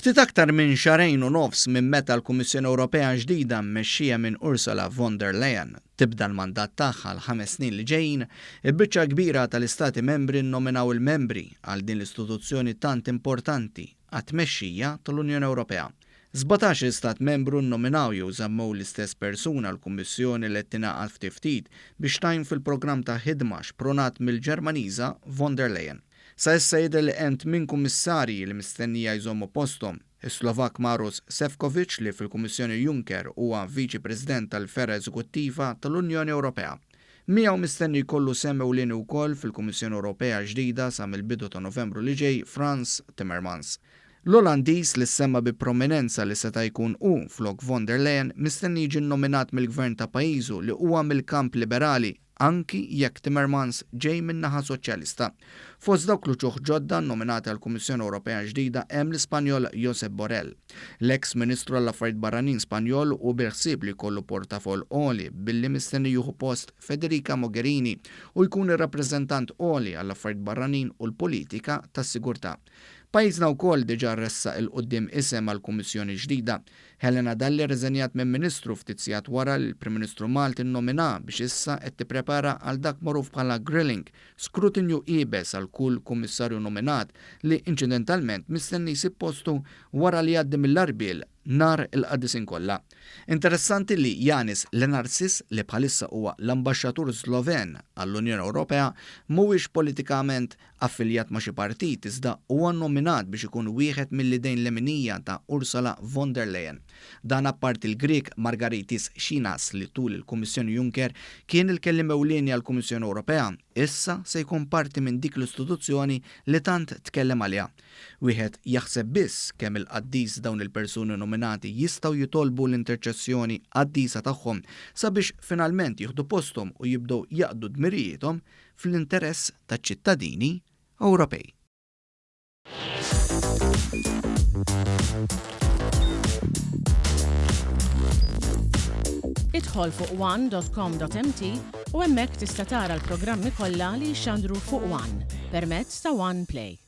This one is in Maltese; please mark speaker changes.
Speaker 1: Ftit aktar minn xarejn u nofs minn meta l-Kummissjoni Ewropea ġdida mmexxija minn Ursula von der Leyen tibda l-mandat tagħha l-5 snin li ġejjin, il-biċċa kbira tal-Istati membri nnominaw il-membri għal din l-istituzzjoni tant importanti għat-tmexxija tal-Unjoni Ewropea. 17 stat membru nnominaw jew żammew l-istess persuna l-Kummissjoni li tingħaqad ftit biex tajn fil-programm ta' ħidma xpronat mill-Ġermaniża von der Leyen. Sa issa jidher li hemm 8 kummissarji li mistennija jżommu posthom. Is-Slovak Maroš Šefčovič li fil-Kummissjoni Juncker huwa Viċi President tal-Sfera Eżekuttiva tal-Unjoni Ewropea. Miegħu mistenni jkollu semm ewlieni wkoll fil-Kummissjoni Ewropea ġdida sa mill-bidu ta' Novembru li ġej Frans Timmermans. L-Olandiż li semma bi prominenza li seta' jkun flok von der Leyen mistenni jiġi nominat mill-Gvern ta' pajjiżu li huwa mill-kamp liberali anki jekk Timmermans ġej min-naħa soċjalista. Fost dawk l-ġuħ ġodda nominati għall-Kummissjoni Ewropea ġdida hemm l-Ispanjol Josep Borrell, l-eks Ministru għall-Affarijiet Barranin Spanjol u bil-ħsieb li jkollu portafol għoli billi mistenni jieħu post Federica Mogherini u jkun ir-rappreżentant għoli għall-Affarijiet Barranin u l-Politika tas-Sigurtà. Pajjiżna wkoll diġà ressaq il-qudiem isem għall-Kummissjoni ġdida. Helena Dalli riżenjat minn Ministru ftit sigħat wara li l-Prim Ministru Malti nnomina biex issa qed tipprepara għal dak magħruf bħala grilling, skrutinju qiebes għal kull kummissarju nominat li inċidentalment mistenni jsib postu wara li jgħaddi mill-arbiel nar il-qaddisin kollha. Interessanti li Yanis Lenarsis li bħalissa huwa l-ambaxxatur Sloven għall-Unjoni Ewropea mhuwiex politikament affiljat ma' xi partit iżda huwa nominat biex ikun wieħed mill-idejn leminija ta' Ursula von der Leyen. Dan apparti il-Grieg Margaritis Xinas li tul il-Kummissjoni Juncker kien il-kellim ewlieni għall-Kummissjoni Ewropea, issa se jkun parti minn dik l-istituzzjoni li tant tkellem għaliha. Wieħed jaħseb biss kemm il-qaddis dawn il-persuni nominati jistgħu jitolbu l-interċessjoni qaddisa tagħhom sabiex finalment jieħdu posthom u jibdew jaqdu dmirijietom fl-interess taċ-ċittadini Ewropej.
Speaker 2: Idħol fuq one.com.mt u hemmhekk tista' tara l-programmi kollha li jxandru fuq One permezz ta' One Play.